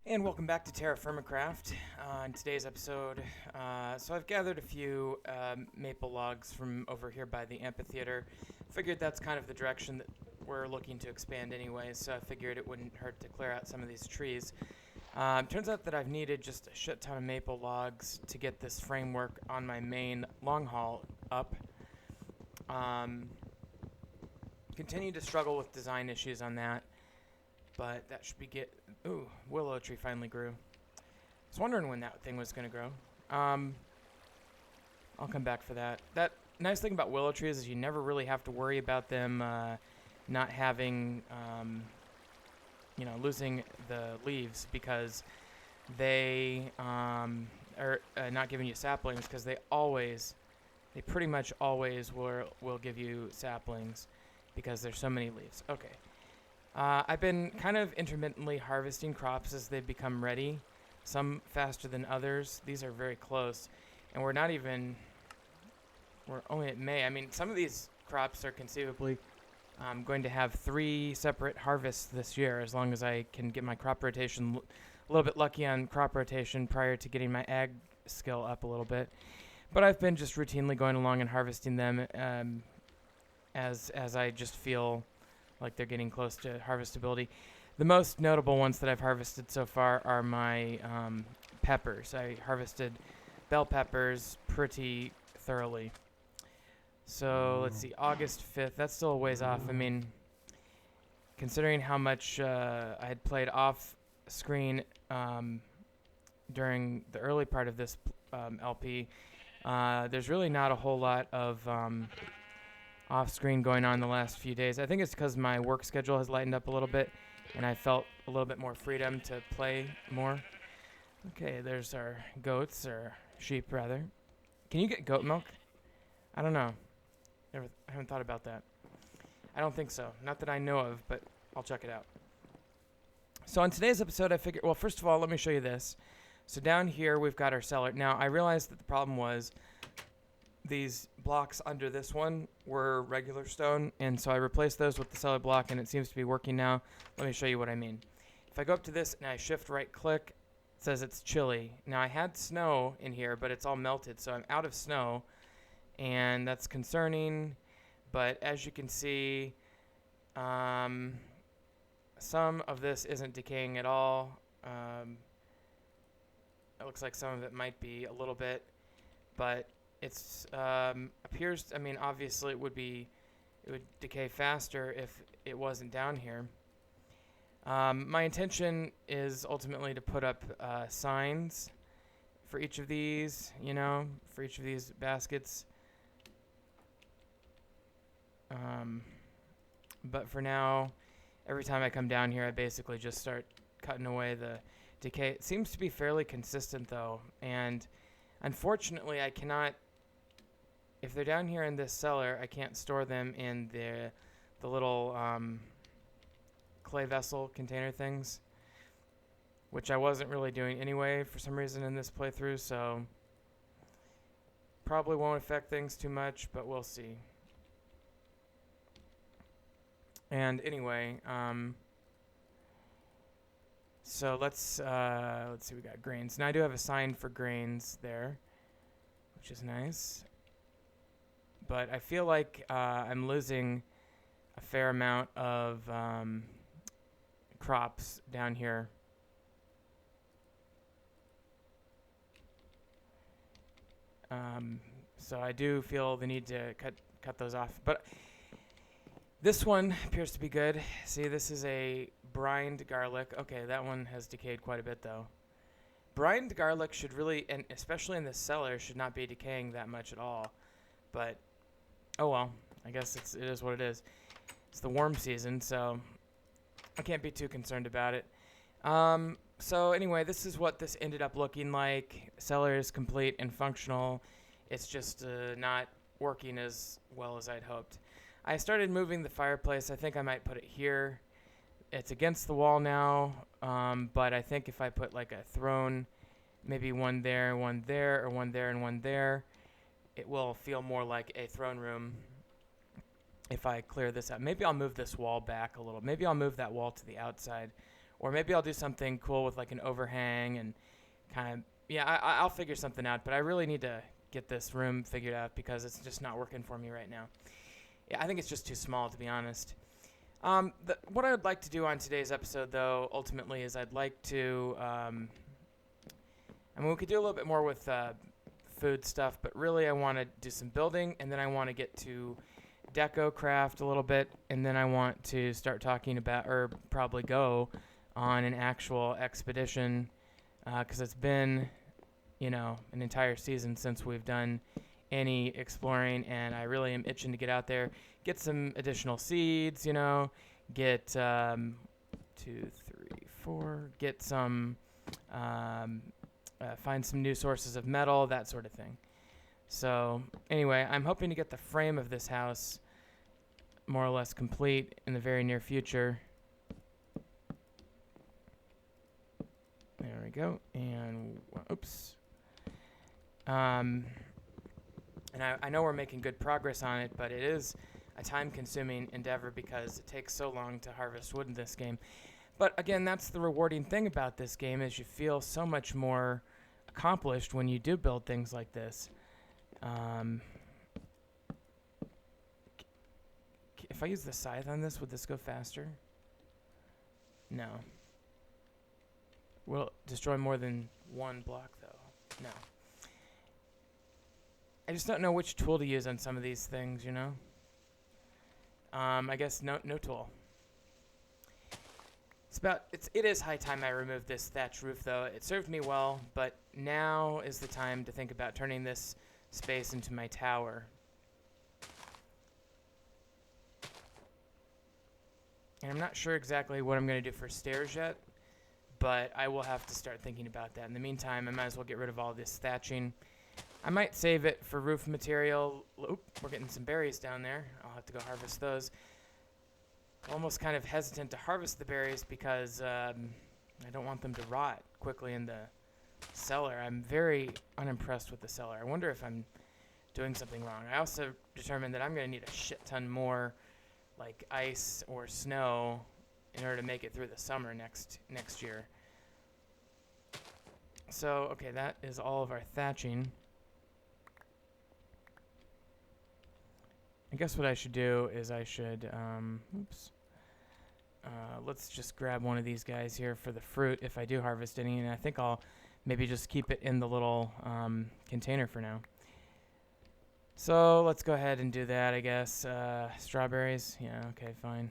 And welcome back to Terrafirmacraft. In today's episode, so I've gathered a few maple logs from over here by the amphitheater. Figured that's kind of the direction that we're looking to expand anyway, so I figured it wouldn't hurt to clear out some of these trees. Turns out that I've needed just a shit ton of maple logs to get this framework on my main long haul up. Continue to struggle with design issues on that. But that should be Ooh, willow tree finally grew. I was wondering when that thing was going to grow. I'll come back for that. That nice thing about willow trees is you never really have to worry about them not having, losing the leaves because they are not giving you saplings because they pretty much always will give you saplings because there's so many leaves. Okay. I've been kind of intermittently harvesting crops as they've become ready, some faster than others. These are very close, and we're only at May. I mean, some of these crops are conceivably going to have 3 separate harvests this year, as long as I can get my crop rotation, a little bit lucky on crop rotation prior to getting my ag skill up a little bit. But I've been just routinely going along and harvesting them as I just feel like they're getting close to harvestability. The most notable ones that I've harvested so far are my peppers. I harvested bell peppers pretty thoroughly. So let's see, August 5th, that's still a ways off. I mean, considering how much I had played off screen during the early part of this LP, there's really not a whole lot of off-screen going on the last few days. I think it's because my work schedule has lightened up a little bit, and I felt a little bit more freedom to play more. Okay, there's our goats, or sheep, rather. Can you get goat milk? I don't know. I haven't thought about that. I don't think so. Not that I know of, but I'll check it out. So on today's episode, I figured, well, first of all, let me show you this. So down here, we've got our cellar. Now, I realized that the problem was these blocks under this one were regular stone, and so I replaced those with the cellar block, and it seems to be working now. Let me show you what I mean. If I go up to this and I shift right click, it says it's chilly. Now I had snow in here, but it's all melted, so I'm out of snow, and that's concerning. But as you can see, some of this isn't decaying at all. It looks like some of it might be a little bit, but it's appears. I mean, obviously, it would decay faster if it wasn't down here. My intention is ultimately to put up signs for each of these. For each of these baskets. But for now, every time I come down here, I basically just start cutting away the decay. It seems to be fairly consistent, though, and unfortunately, I cannot. If they're down here in this cellar, I can't store them in the little clay vessel container things, which I wasn't really doing anyway for some reason in this playthrough, so probably won't affect things too much, but we'll see. And anyway, so let's see, we got grains. Now I do have a sign for grains there, which is nice. But I feel like I'm losing a fair amount of crops down here. So I do feel the need to cut those off. But this one appears to be good. See, this is a brined garlic. Okay, that one has decayed quite a bit, though. Brined garlic should really, and especially in this cellar, should not be decaying that much at all. But oh well, I guess it is what it is. It's the warm season, so I can't be too concerned about it. So anyway, this is what this ended up looking like. Cellar is complete and functional. It's just not working as well as I'd hoped. I started moving the fireplace. I think I might put it here. It's against the wall now, but I think if I put like a throne, maybe one there, or one there, and one there, it will feel more like a throne room if I clear this out. Maybe I'll move this wall back a little. Maybe I'll move that wall to the outside Or maybe I'll do something cool with like an overhang and kind of, yeah, I'll figure something out. But I really need to get this room figured out because it's just not working for me right now. Yeah, I think it's just too small, to be honest. What I would like to do on today's episode, though, ultimately, is I'd like to, I mean, we could do a little bit more with food stuff, but really I want to do some building, and then I want to get to deco craft a little bit, and then I want to start talking about, or probably go on an actual expedition, because it's been, an entire season since we've done any exploring, and I really am itching to get out there, get some additional seeds, get 2, 3, 4, get some, find some new sources of metal, that sort of thing. So anyway, I'm hoping to get the frame of this house more or less complete in the very near future. There we go. And oops. And I know we're making good progress on it, but it is a time-consuming endeavor because it takes so long to harvest wood in this game. But again, that's the rewarding thing about this game is you feel so much more accomplished when you do build things like this. If I use the scythe on this, would this go faster? No. Will it destroy more than one block, though? No. I just don't know which tool to use on some of these things, I guess no tool. It is high time I removed this thatch roof, though. It served me well, but now is the time to think about turning this space into my tower. And I'm not sure exactly what I'm going to do for stairs yet, but I will have to start thinking about that. In the meantime, I might as well get rid of all this thatching. I might save it for roof material. Oop, we're getting some berries down there. I'll have to go harvest those. I'm almost kind of hesitant to harvest the berries because I don't want them to rot quickly in the cellar. I'm very unimpressed with the cellar. I wonder if I'm doing something wrong. I also determined that I'm going to need a shit ton more like ice or snow in order to make it through the summer next year. So, okay, that is all of our thatching. I guess what I should do is let's just grab one of these guys here for the fruit if I do harvest any, and I think I'll maybe just keep it in the little container for now. So let's go ahead and do that, I guess. Strawberries, yeah, okay, fine.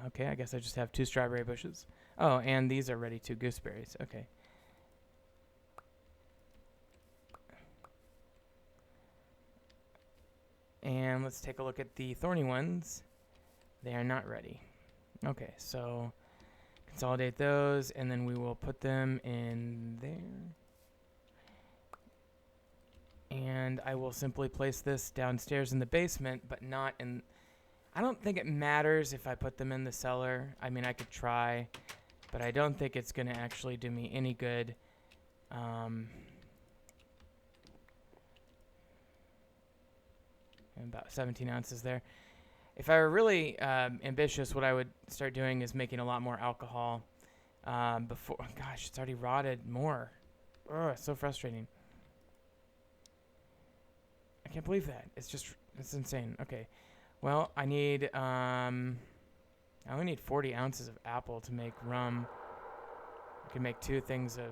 Okay, I guess I just have 2 strawberry bushes. Oh, and these are ready too, gooseberries, okay. And let's take a look at the thorny ones. They are not ready. Okay, so consolidate those, and then we will put them in there. And I will simply place this downstairs in the basement, but not in... I don't think it matters if I put them in the cellar. I mean, I could try, but I don't think it's going to actually do me any good. About 17 ounces there. If I were really ambitious, what I would start doing is making a lot more alcohol before... Gosh, it's already rotted more. Ugh, so frustrating. I can't believe that. It's insane. Okay. Well, I only need 40 ounces of apple to make rum. I can make 2 things of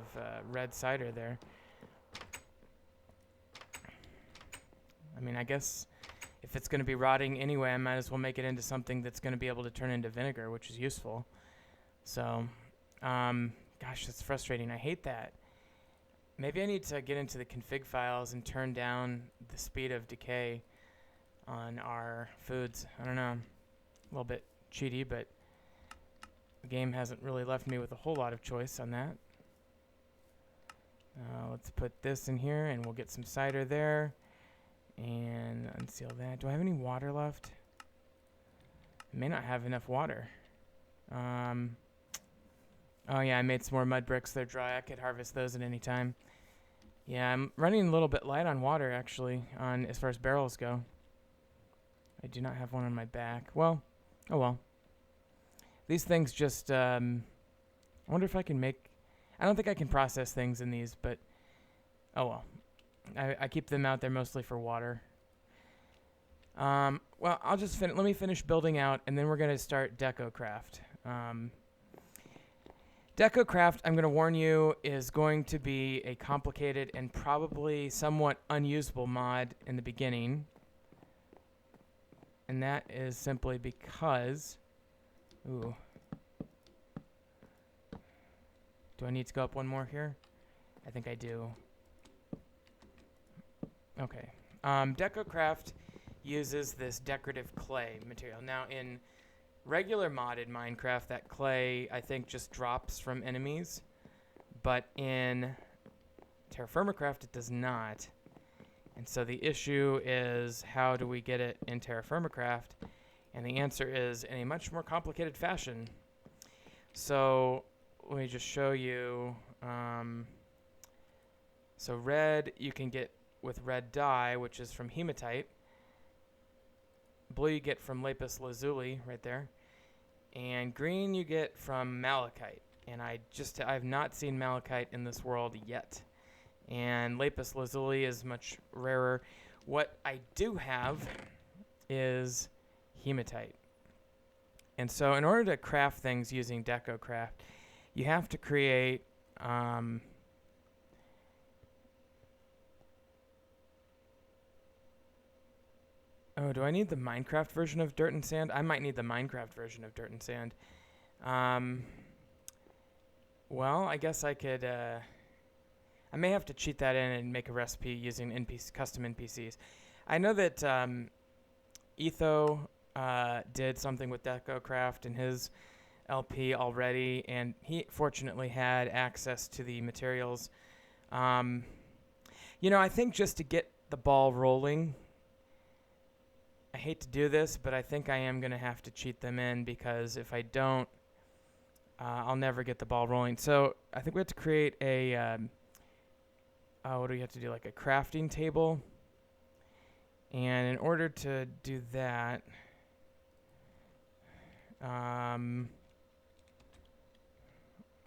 red cider there. I mean, I guess... if it's going to be rotting anyway, I might as well make it into something that's going to be able to turn into vinegar, which is useful. So, gosh, that's frustrating. I hate that. Maybe I need to get into the config files and turn down the speed of decay on our foods. I don't know. A little bit cheaty, but the game hasn't really left me with a whole lot of choice on that. Let's put this in here, and we'll get some cider there. And unseal that. Do I have any water left? I may not have enough water. Oh yeah, I made some more mud bricks. They're dry. I could harvest those at any time. Yeah, I'm running a little bit light on water, actually, on as far as barrels go. I do not have one on my back. Well, oh well. These things just, I wonder if I can make, I don't think I can process things in these, but, oh well. I keep them out there mostly for water. Well, I'll just let me finish building out, and then we're going to start DecoCraft. DecoCraft, I'm going to warn you, is going to be a complicated and probably somewhat unusable mod in the beginning. And that is simply because... Ooh. Do I need to go up one more here? I think I do. Okay. DecoCraft uses this decorative clay material. Now, in regular modded Minecraft, that clay, I think, just drops from enemies. But in Terrafirmacraft, it does not. And so the issue is, how do we get it in Terrafirmacraft? And the answer is in a much more complicated fashion. So let me just show you. So red you can get with red dye, which is from hematite. Blue you get from lapis lazuli, right there. And green you get from malachite. And I've not seen malachite in this world yet. And lapis lazuli is much rarer. What I do have is hematite. And so in order to craft things using DecoCraft, you have to create oh, do I need the Minecraft version of Dirt and Sand? I might need the Minecraft version of Dirt and Sand. Well, I guess I could... I may have to cheat that in and make a recipe using custom NPCs. I know that Etho did something with DecoCraft in his LP already, and he fortunately had access to the materials. You know, I think just to get the ball rolling... I hate to do this, but I think I am going to have to cheat them in, because if I don't, I'll never get the ball rolling. So I think we have to create a, what do we have to do, like a crafting table? And in order to do that, let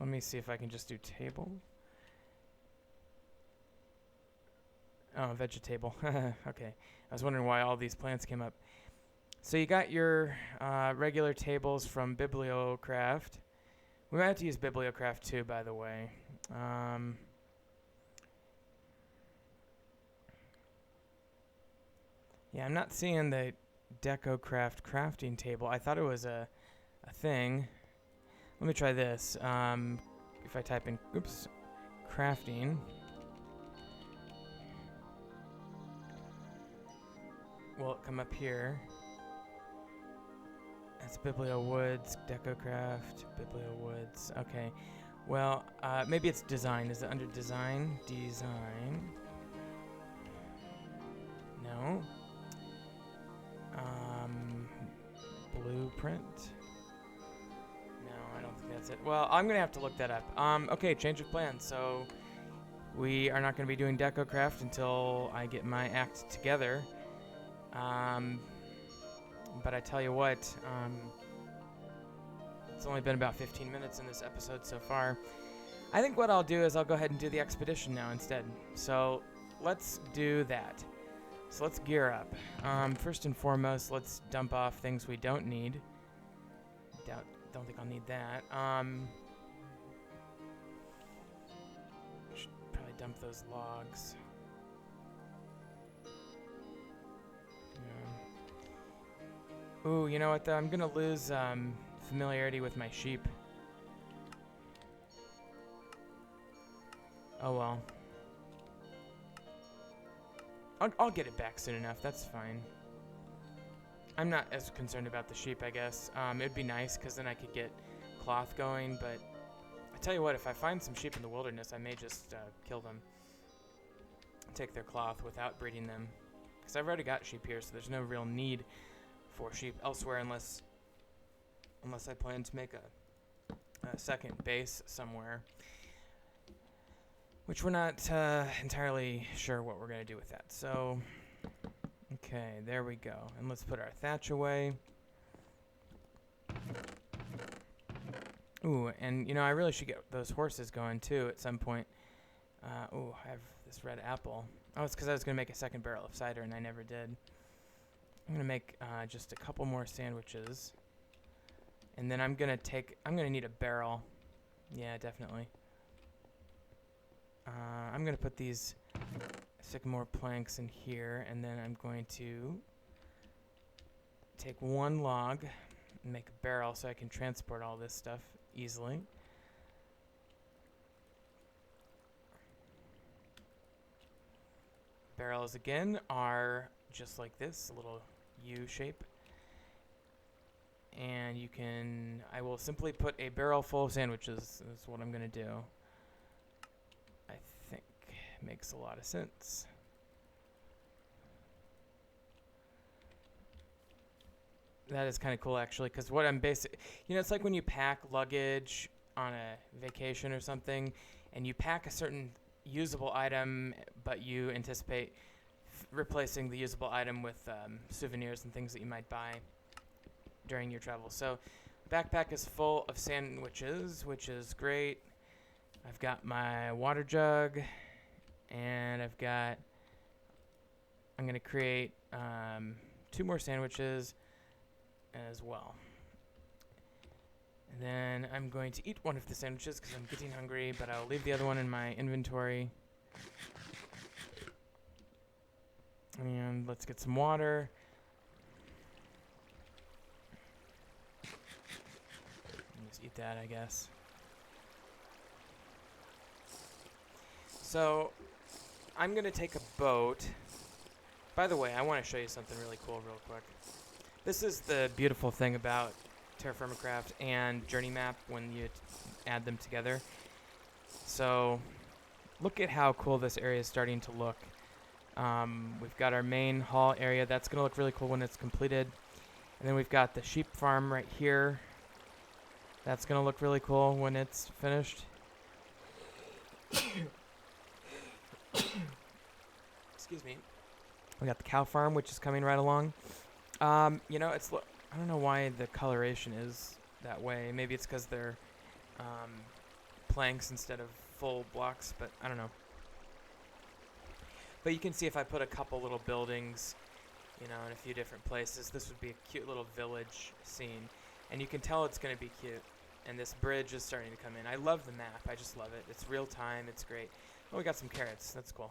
me see if I can just do table. Oh, vegetable. Okay. I was wondering why all these plants came up. So you got your regular tables from Bibliocraft. We might have to use Bibliocraft too, by the way. Yeah, I'm not seeing the DecoCraft crafting table. I thought it was a thing. Let me try this. If I type in, crafting. Will it come up here? That's Biblio Woods, DecoCraft, Biblio Woods. Okay. Well, maybe it's design. Is it under design? Design. No. Blueprint. No, I don't think that's it. Well, I'm gonna have to look that up. Okay, change of plans. So we are not gonna be doing DecoCraft until I get my act together. But I tell you what, it's only been about 15 minutes in this episode so far. I think what I'll do is I'll go ahead and do the expedition now instead. So let's do that. So let's gear up. First and foremost, let's dump off things we don't need. Don't think I'll need that. Should probably dump those logs. Ooh, you know what though? I'm gonna lose familiarity with my sheep. Oh well. I'll get it back soon enough. That's fine. I'm not as concerned about the sheep, I guess. It'd be nice because then I could get cloth going. But I tell you what, if I find some sheep in the wilderness, I may just kill them. Take their cloth without breeding them. Because I've already got sheep here, so there's no real need for sheep elsewhere unless I plan to make a second base somewhere, which we're not entirely sure what we're going to do with that. So, okay, there we go. And let's put our thatch away. Ooh, and you know, I really should get those horses going too at some point. Ooh, I have this red apple. Oh, it's because I was going to make a second barrel of cider and I never did. I'm going to make just a couple more sandwiches. And then I'm going to need a barrel. Yeah, definitely. I'm going to put these sycamore planks in here, and then I'm going to take one log and make a barrel so I can transport all this stuff easily. Barrels again are just like this, a little U shape. And I will simply put a barrel full of sandwiches, is what I'm going to do. I think makes a lot of sense. That is kind of cool, actually, because what I'm it's like when you pack luggage on a vacation or something, and you pack a certain usable item, but you anticipate replacing the usable item with souvenirs and things that you might buy during your travel. So the backpack is full of sandwiches, which is great. I've got my water jug, and I'm going to create 2 more sandwiches as well. And then I'm going to eat one of the sandwiches because I'm getting hungry, but I'll leave the other one in my inventory. And let's get some water. Just eat that, I guess. So I'm going to take a boat. By the way, I want to show you something really cool real quick. This is the beautiful thing about Terrafirmacraft and Journey Map when you add them together. So look at how cool this area is starting to look. We've got our main hall area. That's going to look really cool when it's completed. And then we've got the sheep farm right here. That's going to look really cool when it's finished. Excuse me. We got the cow farm, which is coming right along. I don't know why the coloration is that way. Maybe it's because they're planks instead of full blocks, but I don't know. But you can see if I put a couple little buildings, in a few different places, this would be a cute little village scene. And you can tell it's going to be cute. And this bridge is starting to come in. I love the map. I just love it. It's real time. It's great. Oh, we got some carrots. That's cool.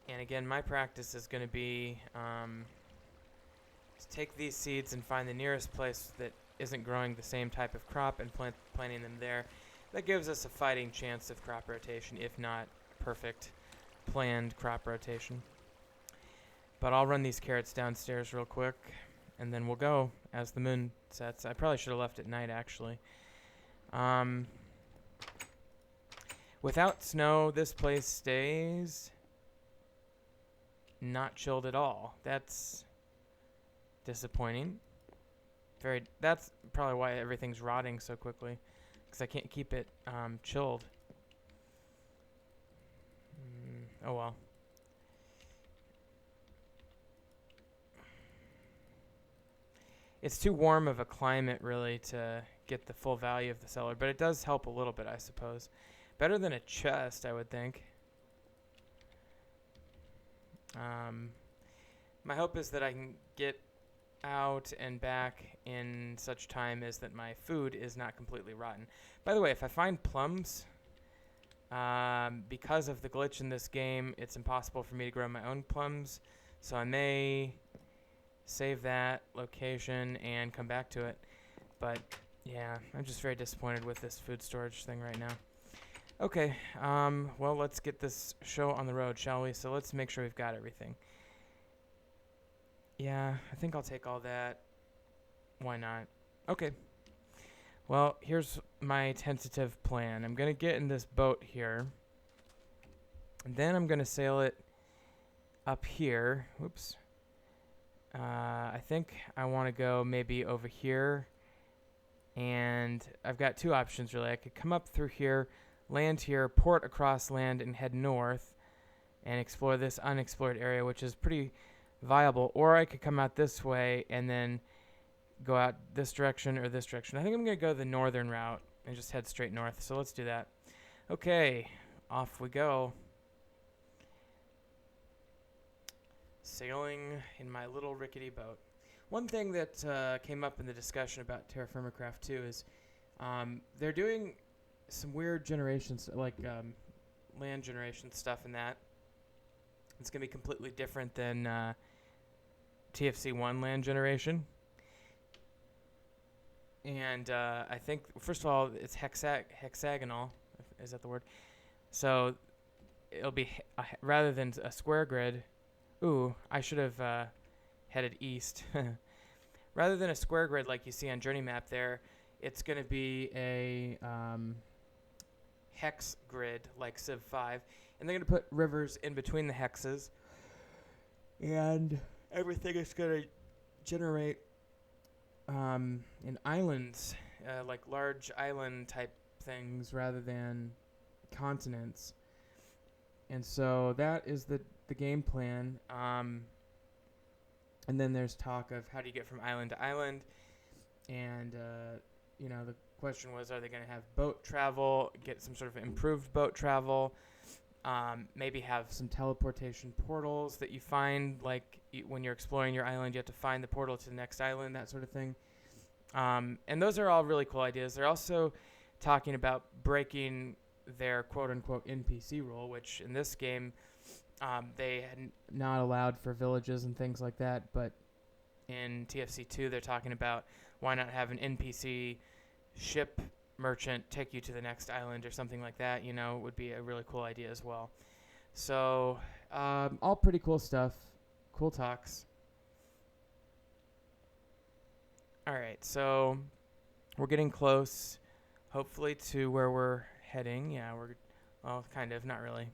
And again, my practice is going to be to take these seeds and find the nearest place that isn't growing the same type of crop and planting them there. That gives us a fighting chance of crop rotation, if not perfect planned crop rotation. But I'll run these carrots downstairs real quick, and then we'll go as the moon sets. I probably should have left at night, actually. Without snow, this place stays not chilled at all. That's disappointing. That's probably why everything's rotting so quickly, because I can't keep it chilled. Oh well. It's too warm of a climate, really, to get the full value of the cellar, but it does help a little bit, I suppose. Better than a chest, I would think. My hope is that I can get out and back in such time as that my food is not completely rotten. By the way, if I find plums, because of the glitch in this game, it's impossible for me to grow my own plums, so I may save that location and come back to it. But yeah, I'm just very disappointed with this food storage thing right now. Okay, well, let's get this show on the road, shall we? So let's make sure we've got everything. Yeah, I think I'll take all that. Why not? Okay. Well, here's my tentative plan. I'm going to get in this boat here. And then I'm going to sail it up here. Whoops. I think I want to go maybe over here. And I've got 2 options, really. I could come up through here, land here, port across land, and head north and explore this unexplored area, which is pretty viable. Or I could come out this way and then go out this direction or this direction. I think I'm going to go the northern route and just head straight north. So let's do that. Okay, off we go. Sailing in my little rickety boat. One thing that came up in the discussion about Terrafirmacraft too is they're doing some weird generations, like land generation stuff in that. It's going to be completely different than TFC1 land generation. And I think, first of all, it's hexagonal. Is that the word? So it'll be, rather than a square grid. Ooh, I should have headed east. Rather than a square grid like you see on Journey Map there, it's going to be a hex grid like Civ 5. And they're going to put rivers in between the hexes. And everything is going to generate in islands, like large island type things rather than continents. And so that is the game plan. And then there's talk of how do you get from island to island. And, the question was, are they going to have boat travel, get some sort of improved boat travel, maybe have some teleportation portals that you find, like when you're exploring your island, you have to find the portal to the next island, that sort of thing. And those are all really cool ideas. They're also talking about breaking their quote-unquote NPC rule, which in this game they had not allowed for villages and things like that, but in TFC2 they're talking about why not have an NPC ship merchant take you to the next island or something like that, would be a really cool idea as well. So all pretty cool stuff, cool talks. All right, so we're getting close, hopefully, to where we're heading. Yeah, well, kind of, not really.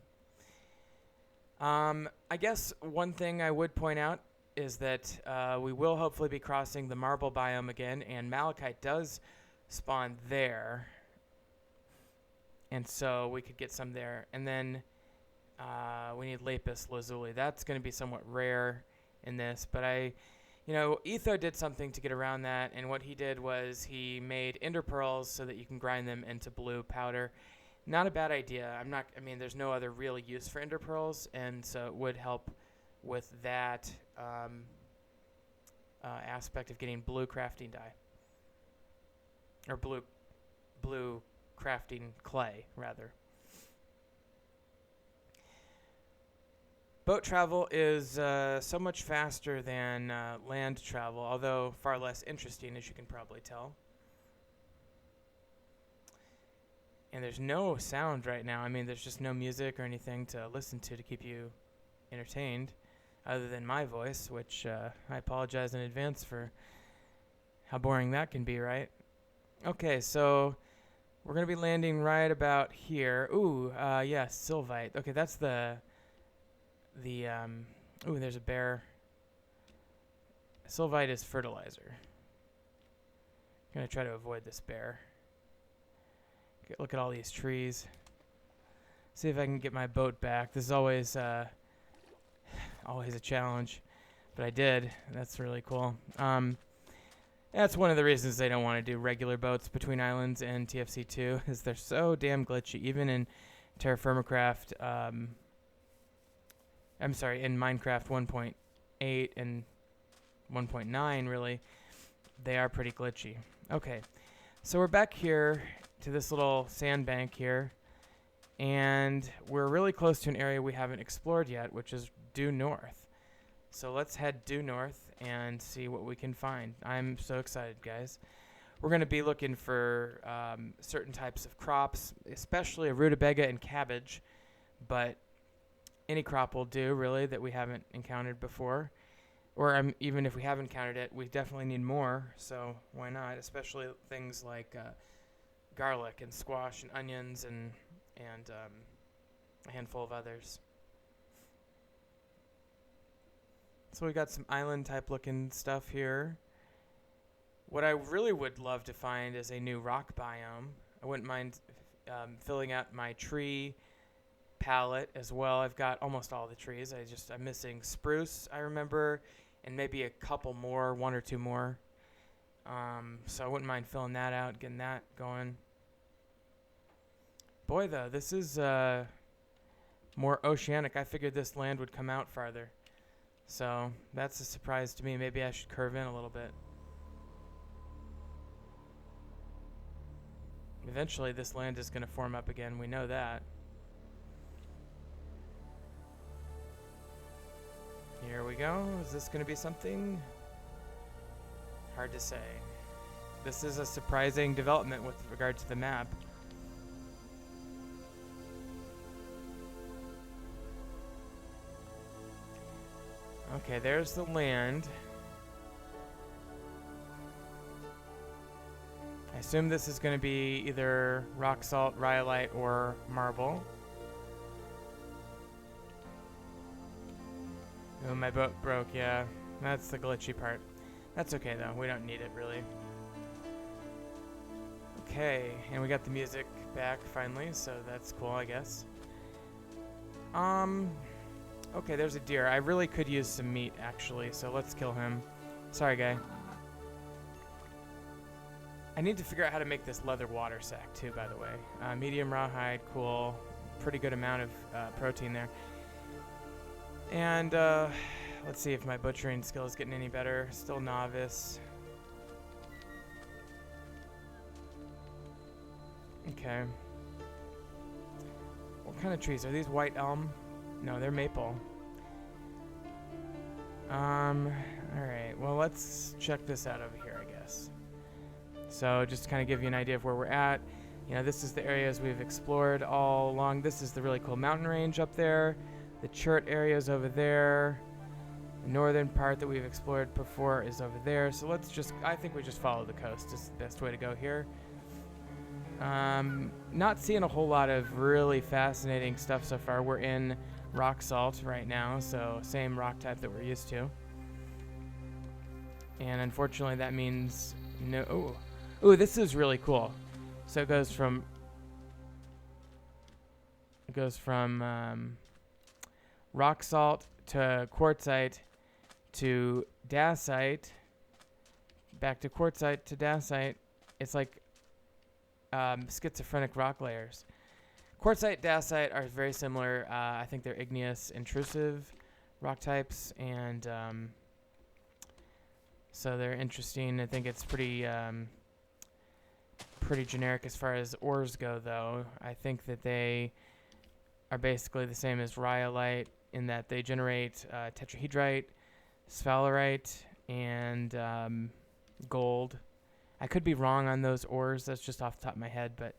I guess one thing I would point out is that we will hopefully be crossing the marble biome again, and malachite does spawn there. And so we could get some there. And then we need lapis lazuli. That's going to be somewhat rare in this, but Etho did something to get around that, and what he did was he made ender pearls so that you can grind them into blue powder. Not a bad idea. There's no other real use for ender pearls, and so it would help with that aspect of getting blue crafting dye. Or blue crafting clay, rather. Boat travel is so much faster than land travel, although far less interesting, as you can probably tell. And there's no sound right now. There's just no music or anything to listen to keep you entertained, other than my voice, which I apologize in advance for how boring that can be, right? Okay, so we're going to be landing right about here. Ooh, yeah, sylvite. Okay, that's ooh, there's a bear. Sylvite is fertilizer. I'm going to try to avoid this bear. Look at all these trees. See if I can get my boat back. This is always always a challenge, but I did. That's really cool. That's one of the reasons they don't want to do regular boats between islands in TFC2, is they're so damn glitchy. Even in Terrafirmacraft, in Minecraft 1.8 and 1.9, really, they are pretty glitchy. Okay, so we're back here to this little sandbank here, and we're really close to an area we haven't explored yet, which is due north. So let's head due north and see what we can find. I'm so excited, guys. We're going to be looking for certain types of crops, especially a rutabaga and cabbage, but any crop will do, really, that we haven't encountered before. Or even if we have encountered it, we definitely need more, so why not? Especially things like garlic and squash and onions and a handful of others. So we got some island type looking stuff here. What I really would love to find is a new rock biome. I wouldn't mind filling out my tree palette as well. I've got almost all the trees. I'm missing spruce, I remember, and maybe a couple more, one or two more. So I wouldn't mind filling that out, getting that going. Boy, though, this is more oceanic. I figured this land would come out farther. So that's a surprise to me. Maybe I should curve in a little bit. Eventually, this land is going to form up again. We know that. Here we go. Is this going to be something? Hard to say. This is a surprising development with regard to the map. Okay, there's the land. I assume this is going to be either rock salt, rhyolite, or marble. Oh, my boat broke, yeah. That's the glitchy part. That's okay, though. We don't need it, really. Okay, and we got the music back, finally, so that's cool, I guess. Okay, there's a deer. I really could use some meat, actually, so let's kill him. Sorry, guy. I need to figure out how to make this leather water sack, too, by the way. Medium rawhide, cool. Pretty good amount of protein there. And, let's see if my butchering skill is getting any better. Still novice. Okay. What kind of trees? Are these white elm? No, they're maple. Alright. Well, let's check this out over here, I guess. So, just to kind of give you an idea of where we're at. You know, this is the areas we've explored all along. This is the really cool mountain range up there. The chert area's over there. The northern part that we've explored before is over there. So let's just, I think we just follow the coast. Is the best way to go here. Not seeing a whole lot of really fascinating stuff so far. We're in rock salt right now, so same rock type that we're used to. And unfortunately that means no. Ooh, this is really cool. So it goes from rock salt to quartzite to dacite, back to quartzite to dacite. It's like schizophrenic rock layers. Quartzite, dacite are very similar. I think they're igneous, intrusive rock types, and so they're interesting. I think it's pretty generic as far as ores go, though. I think that they are basically the same as rhyolite in that they generate tetrahedrite, sphalerite, and gold. I could be wrong on those ores. That's just off the top of my head, but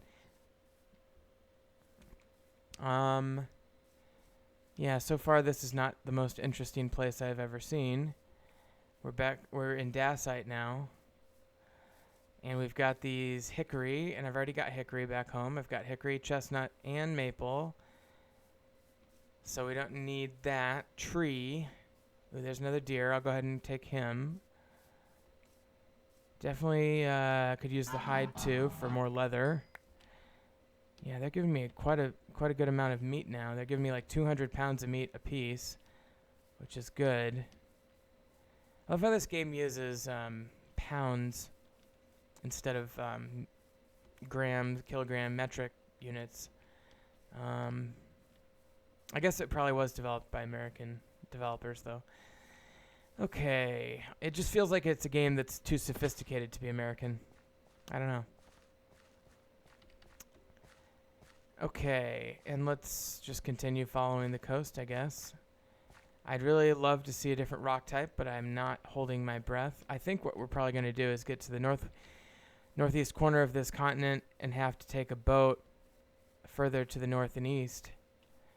yeah, so far this is not the most interesting place I've ever seen. We're in dacite now. And we've got these hickory, and I've already got hickory back home. I've got hickory, chestnut, and maple. So we don't need that tree. Ooh, there's another deer. I'll go ahead and take him. Definitely could use the hide too for more leather. Yeah, they're giving me quite a good amount of meat now. They're giving me like 200 pounds of meat apiece, which is good. I love how this game uses pounds instead of grams, kilogram, metric units. I guess it probably was developed by American developers, though. Okay. It just feels like it's a game that's too sophisticated to be American. I don't know. Okay, and let's just continue following the coast, I guess. I'd really love to see a different rock type, but I'm not holding my breath. I think what we're probably going to do is get to the northeast corner of this continent and have to take a boat further to the north and east.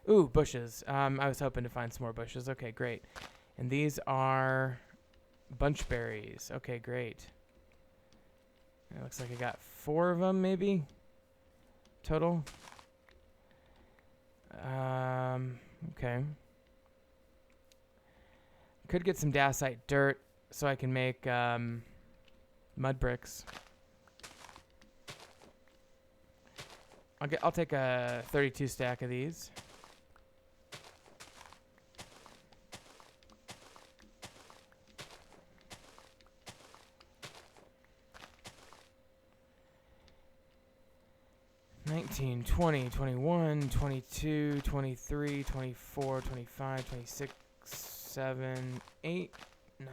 Ooh, bushes. I was hoping to find some more bushes. Okay, great. And these are bunchberries. Okay, great. It looks like I got 4 of them, maybe, total. Okay. Could get some dacite dirt so I can make mud bricks. I'll take a 32 stack of these. 19, 20, 21, 22, 23, 24, 25, 26, 7, 8, 9,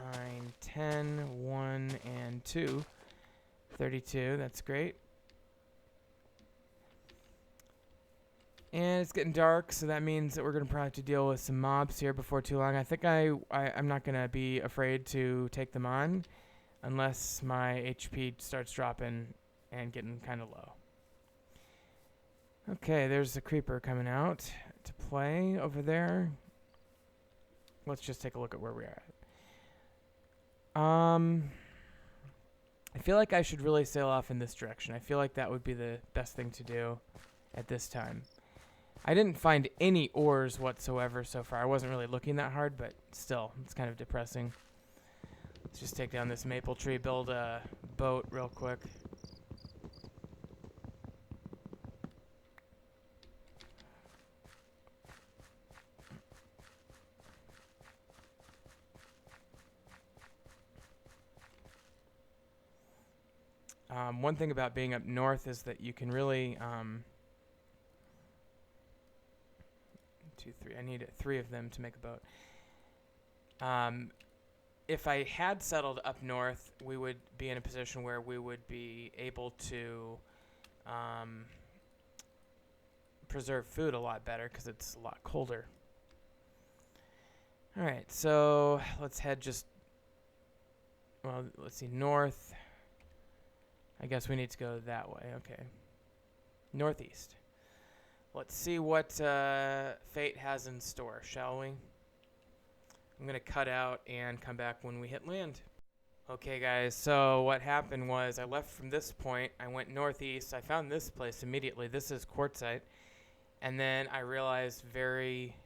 10, 1, and 2. 32, that's great. And it's getting dark, so that means that we're going to probably have to deal with some mobs here before too long. I think I'm not going to be afraid to take them on unless my HP starts dropping and getting kind of low. Okay, there's a creeper coming out to play over there. Let's just take a look at where we're at. I feel like I should really sail off in this direction. I feel like that would be the best thing to do at this time. I didn't find any ores whatsoever so far. I wasn't really looking that hard, but still, it's kind of depressing. Let's just take down this maple tree, build a boat real quick. One thing about being up north is that you can really... 2, 3. I need 3 of them to make a boat. If I had settled up north, we would be in a position where we would be able to preserve food a lot better because it's a lot colder. All right, so let's head let's see, north. I guess we need to go that way. Okay. Northeast. Let's see what fate has in store, shall we? I'm going to cut out and come back when we hit land. Okay, guys, so what happened was I left from this point. I went northeast. I found this place immediately. This is quartzite. And then I realized very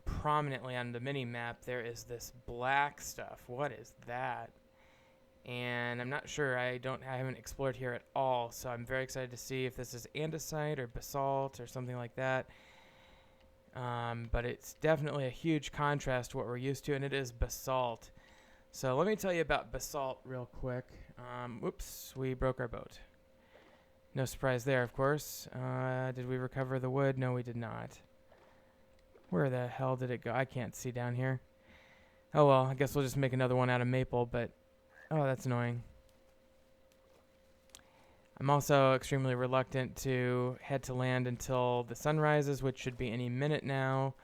prominently on the mini-map there is this black stuff. What is that? And I'm not sure. I haven't explored here at all, so I'm very excited to see if this is andesite or basalt or something like that. But it's definitely a huge contrast to what we're used to, and it is basalt. So let me tell you about basalt real quick. Oops, we broke our boat. No surprise there, of course. Did we recover the wood? No, we did not. Where the hell did it go? I can't see down here. Oh well, I guess we'll just make another one out of maple, but... Oh, that's annoying. I'm also extremely reluctant to head to land until the sun rises, which should be any minute now.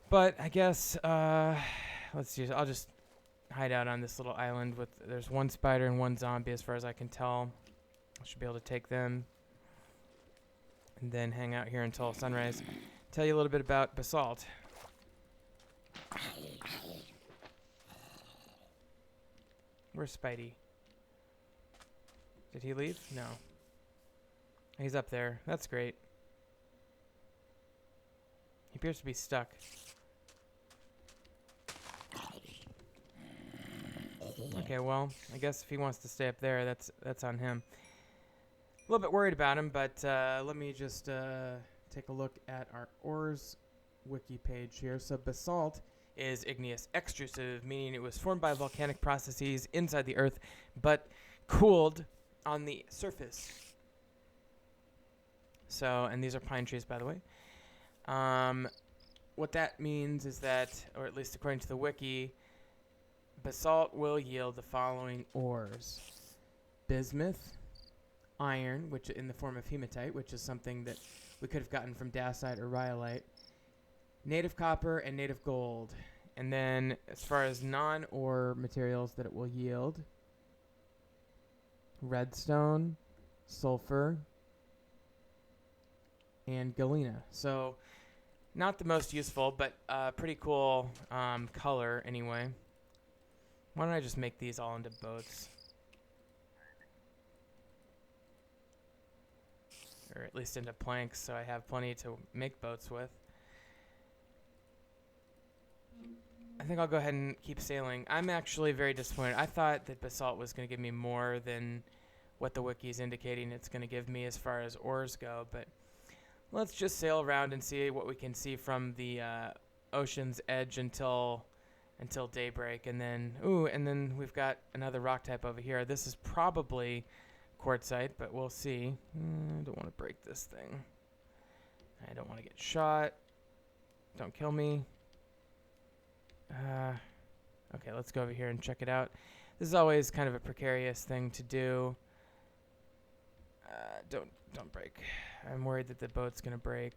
But I guess, let's see, I'll just hide out on this little island with, there's 1 spider and 1 zombie as far as I can tell. I should be able to take them. And then hang out here until sunrise. Tell you a little bit about basalt. Where's Spidey? Did he leave? No. He's up there. That's great. He appears to be stuck. Okay, well, I guess if he wants to stay up there, that's on him. A little bit worried about him, but let me just take a look at our ores wiki page here. So basalt is igneous extrusive, meaning it was formed by volcanic processes inside the earth, but cooled on the surface. So, and these are pine trees, by the way. What that means is that, or at least according to the wiki, basalt will yield the following ores: bismuth, iron, which in the form of hematite, which is something that we could have gotten from dacite or rhyolite, native copper, and native gold. And then as far as non-ore materials that it will yield, redstone, sulfur, and galena. So not the most useful, but pretty cool color anyway. Why don't I just make these all into boats? Or at least into planks, so I have plenty to make boats with. I think I'll go ahead and keep sailing. I'm actually very disappointed. I thought that basalt was going to give me more than what the wiki is indicating it's going to give me as far as ores go, but let's just sail around and see what we can see from the ocean's edge until daybreak, and then and then we've got another rock type over here. This is probably quartzite, but we'll see. I don't want to break this thing. I don't want to get shot. Don't kill me. Okay, let's go over here and check it out. This is always kind of a precarious thing to do. Don't break. I'm worried that the boat's gonna break.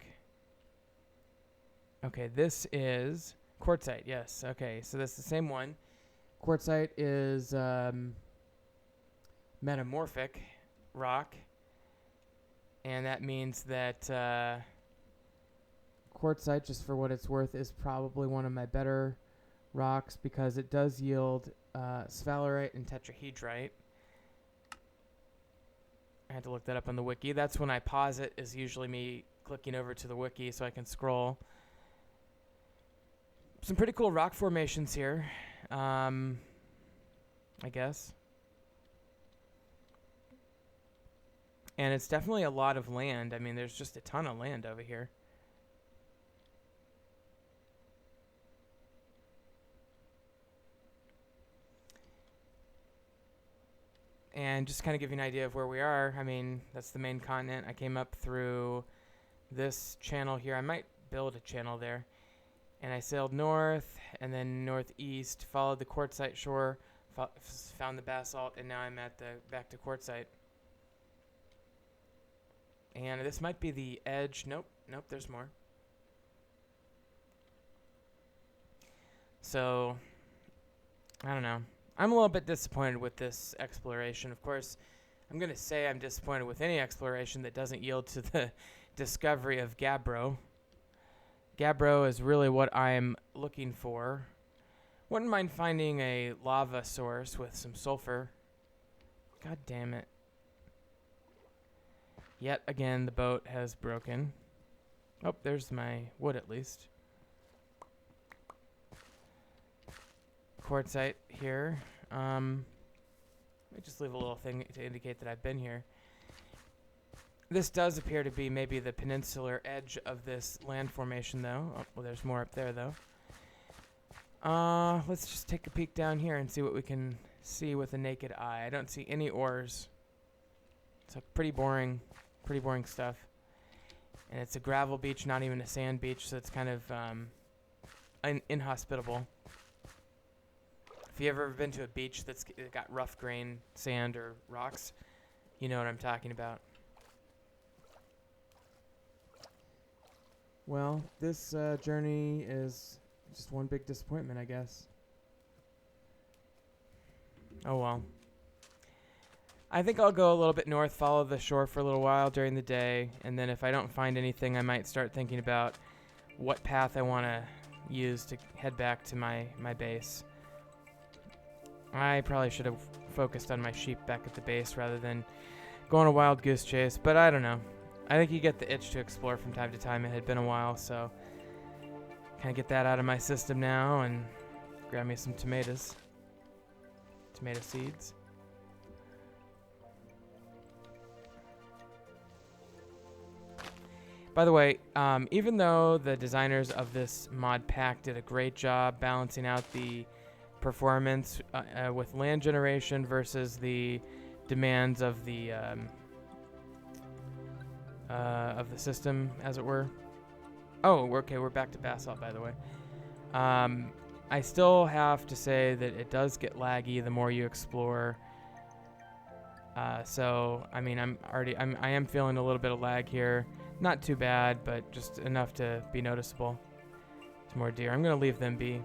Okay, this is quartzite. Yes. Okay, so that's the same one. Quartzite is metamorphic rock, and that means that quartzite, just for what it's worth, is probably one of my better rocks because it does yield sphalerite and tetrahedrite. I had to look that up on the wiki. That's when I pause it, is usually me clicking over to the wiki so I can scroll. Some pretty cool rock formations here, I guess. And it's definitely a lot of land. I mean, there's just a ton of land over here. And just kind of give you an idea of where we are. I mean, that's the main continent. I came up through this channel here. I might build a channel there. And I sailed north and then northeast, followed the quartzite shore, found the basalt, and now I'm at back to quartzite. And this might be the edge. Nope, there's more. So, I don't know. I'm a little bit disappointed with this exploration. Of course, I'm going to say I'm disappointed with any exploration that doesn't yield to the discovery of gabbro. Gabbro is really what I'm looking for. Wouldn't mind finding a lava source with some sulfur. God damn it. Yet again, the boat has broken. Oh, there's my wood at least. Quartzite here. Let me just leave a little thing to indicate that I've been here. This does appear to be maybe the peninsular edge of this land formation, though. Oh, well, there's more up there, though. Let's just take a peek down here and see what we can see with the naked eye. I don't see any ores. It's pretty boring stuff. And it's a gravel beach, not even a sand beach, so it's kind of inhospitable. If you've ever been to a beach that's got rough grain sand or rocks, you know what I'm talking about. Well, this journey is just one big disappointment, I guess. Oh well. I think I'll go a little bit north, follow the shore for a little while during the day, and then if I don't find anything, I might start thinking about what path I want to use to head back to my base. I probably should have focused on my sheep back at the base rather than going a wild goose chase, but I don't know. I think you get the itch to explore from time to time. It had been a while, so kind of get that out of my system now and grab me some tomatoes. Tomato seeds. By the way, even though the designers of this mod pack did a great job balancing out the performance with land generation versus the demands of the system, as it were. Oh, okay, we're back to basalt, by the way. I still have to say that it does get laggy the more you explore. So, I mean, I am feeling a little bit of lag here. Not too bad, but just enough to be noticeable. There's more deer. I'm gonna leave them be.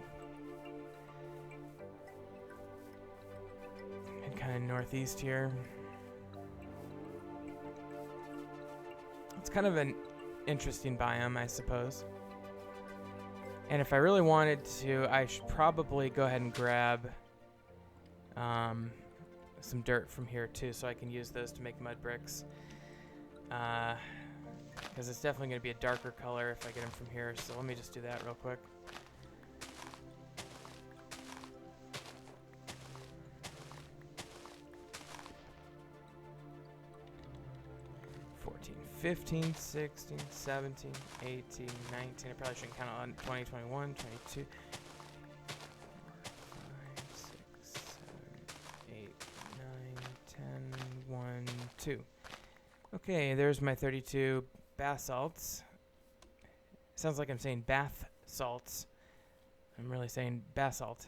And kind of northeast here. It's kind of an interesting biome, I suppose. And if I really wanted to, I should probably go ahead and grab some dirt from here too, so I can use those to make mud bricks. Because it's definitely going to be a darker color if I get them from here. So let me just do that real quick. 15, 16, 17, 18, 19. I probably shouldn't count on 20, 21, 22, 4, 5, 6, 7, 8, 9, 10, 1, 2. Okay, there's my 32 basalts. Sounds like I'm saying bath salts. I'm really saying basalt.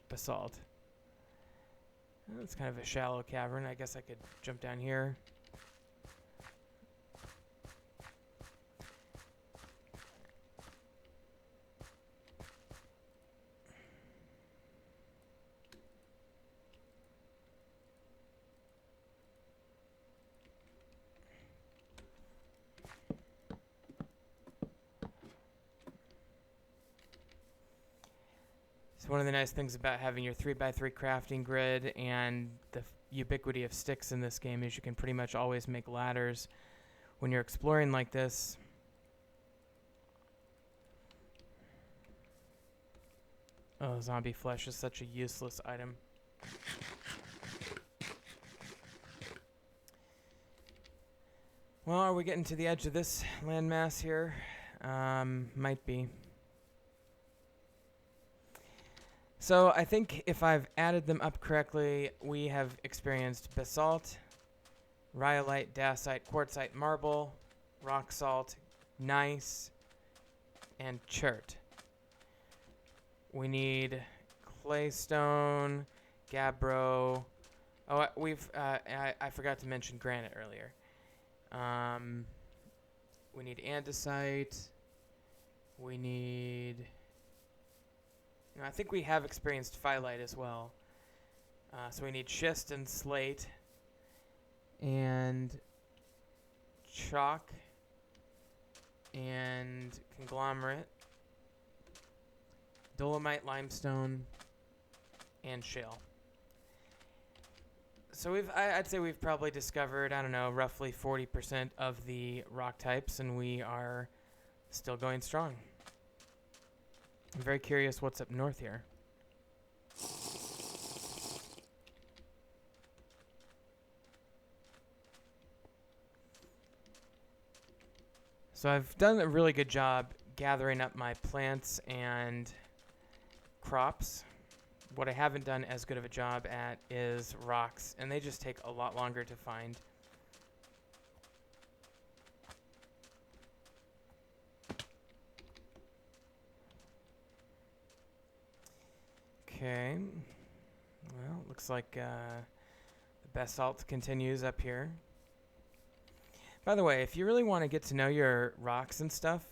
Basalt. It's kind of a shallow cavern. I guess I could jump down here. So one of the nice things about having your 3x3 crafting grid and the ubiquity of sticks in this game is you can pretty much always make ladders when you're exploring like this. Oh, zombie flesh is such a useless item. Well, are we getting to the edge of this landmass here? Might be. So I think if I've added them up correctly, we have experienced basalt, rhyolite, dacite, quartzite, marble, rock salt, gneiss, and chert. We need claystone, gabbro. Oh, I forgot to mention granite earlier. We need andesite. We need... I think we have experienced phyllite as well. So we need schist and slate. And chalk. And conglomerate. Dolomite, limestone. And shale. So I'd say we've probably discovered, I don't know, roughly 40% of the rock types, and we are still going strong. I'm very curious what's up north here. So I've done a really good job gathering up my plants and crops. What I haven't done as good of a job at is rocks, and they just take a lot longer to find. Okay, well, looks like the basalt continues up here. By the way, if you really want to get to know your rocks and stuff,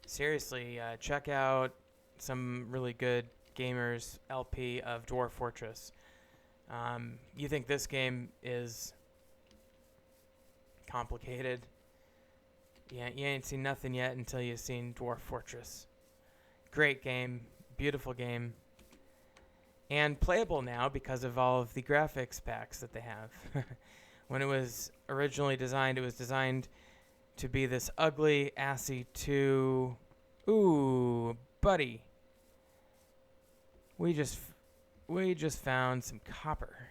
seriously, check out some really good gamers LP of Dwarf Fortress. You think this game is complicated? Yeah, you ain't seen nothing yet until you've seen Dwarf Fortress. Great game, beautiful game. And playable now because of all of the graphics packs that they have. When it was originally designed, it was designed to be this ugly, assy 2... Ooh, buddy. We just found some copper.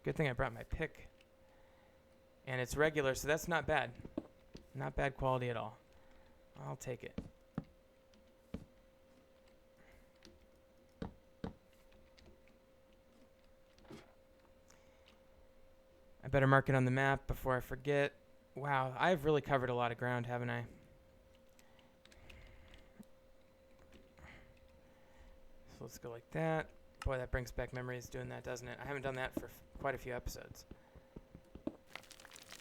Good thing I brought my pick. And it's regular, so that's not bad. Not bad quality at all. I'll take it. I better mark it on the map before I forget. Wow, I've really covered a lot of ground, haven't I? So let's go like that. Boy, that brings back memories doing that, doesn't it? I haven't done that for quite a few episodes.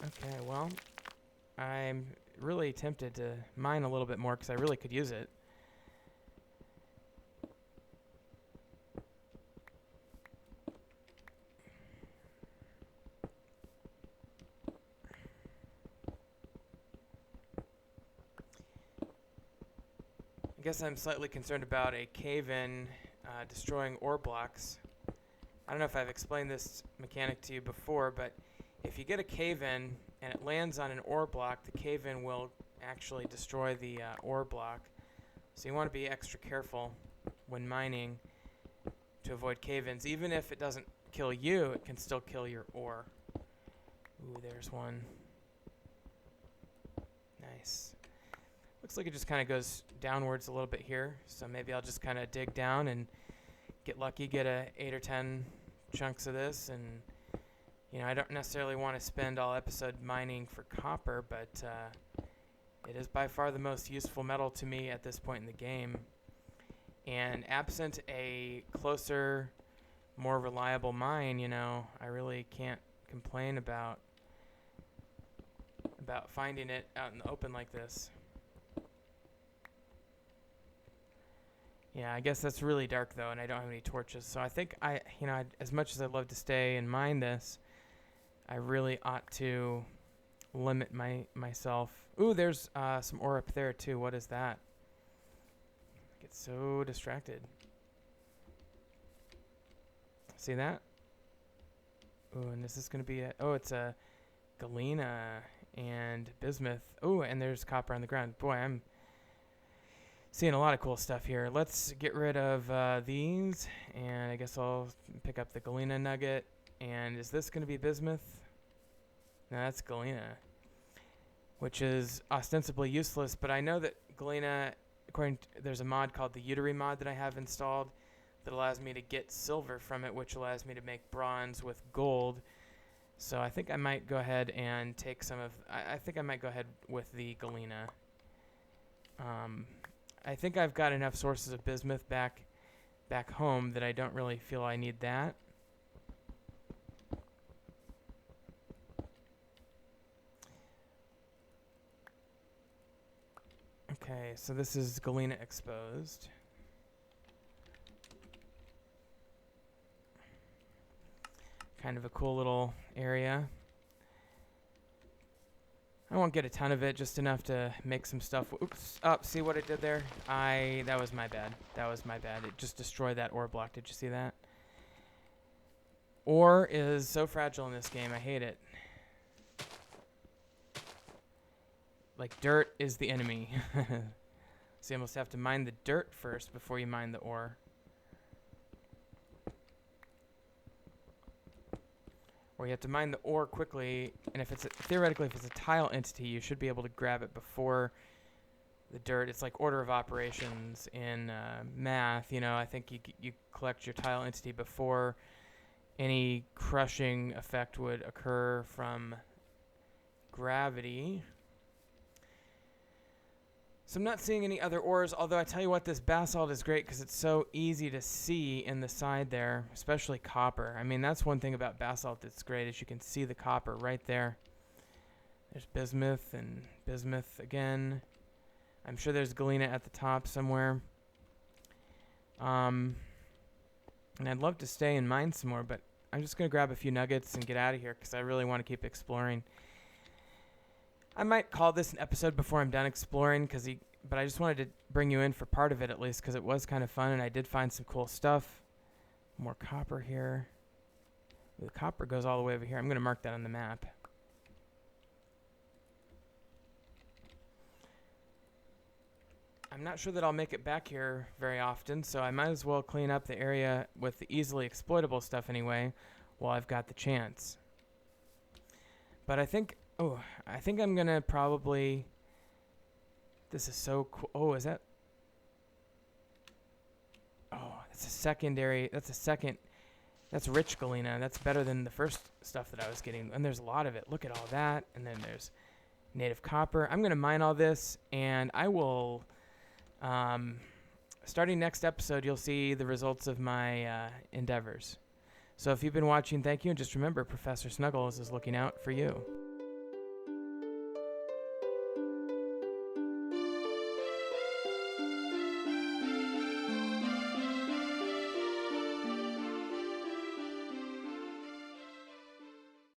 Okay, well, I'm really tempted to mine a little bit more because I really could use it. I guess I'm slightly concerned about a cave-in destroying ore blocks. I don't know if I've explained this mechanic to you before, but if you get a cave-in and it lands on an ore block, the cave-in will actually destroy the ore block. So you want to be extra careful when mining to avoid cave-ins. Even if it doesn't kill you, it can still kill your ore. Ooh, there's one. Nice. Looks like it just kind of goes downwards a little bit here, so maybe I'll just kind of dig down and get lucky, get 8 or 10 chunks of this, and You know, I don't necessarily want to spend all episode mining for copper, but it is by far the most useful metal to me at this point in the game. And absent a closer, more reliable mine, you know, I really can't complain about finding it out in the open like this. Yeah, I guess that's really dark though, and I don't have any torches. So I think as much as I'd love to stay and mine this, I really ought to limit myself. Ooh, there's some ore up there too. What is that? I get so distracted. See that? Ooh, and this is gonna be it's a galena and bismuth. Ooh, and there's copper on the ground. Boy, I'm seeing a lot of cool stuff here. Let's get rid of these, and I guess I'll pick up the galena nugget. And is this going to be bismuth? No, that's galena, which is ostensibly useless, but I know that galena, there's a mod called the Uteri mod that I have installed that allows me to get silver from it, which allows me to make bronze with gold. So I think I might go ahead and take some of, I think I might go ahead with the galena. I think I've got enough sources of bismuth back home that I don't really feel I need that. Okay, so this is galena exposed. Kind of a cool little area. I won't get a ton of it, just enough to make some stuff. Oops. Oh, see what it did there? That was my bad. That was my bad. It just destroyed that ore block. Did you see that? Ore is so fragile in this game. I hate it. Like, dirt is the enemy. So you almost have to mine the dirt first before you mine the ore. Or you have to mine the ore quickly, and theoretically, if it's a tile entity, you should be able to grab it before the dirt. It's like order of operations in math. You know, I think you collect your tile entity before any crushing effect would occur from gravity. So I'm not seeing any other ores, although I tell you what, this basalt is great because it's so easy to see in the side there, especially copper. I mean, that's one thing about basalt that's great, is you can see the copper right there. There's bismuth and bismuth again. I'm sure there's galena at the top somewhere. And I'd love to stay and mine some more, but I'm just going to grab a few nuggets and get out of here because I really want to keep exploring. I might call this an episode before I'm done exploring, but I just wanted to bring you in for part of it at least because it was kind of fun and I did find some cool stuff. More copper here. The copper goes all the way over here. I'm going to mark that on the map. I'm not sure that I'll make it back here very often, so I might as well clean up the area with the easily exploitable stuff anyway while I've got the chance. But I think I'm going to probably... This is so cool. Oh, is that... Oh, that's a secondary... That's rich galena. That's better than the first stuff that I was getting. And there's a lot of it. Look at all that. And then there's native copper. I'm going to mine all this, and I will... starting next episode, you'll see the results of my endeavors. So if you've been watching, thank you. And just remember, Professor Snuggles is looking out for you.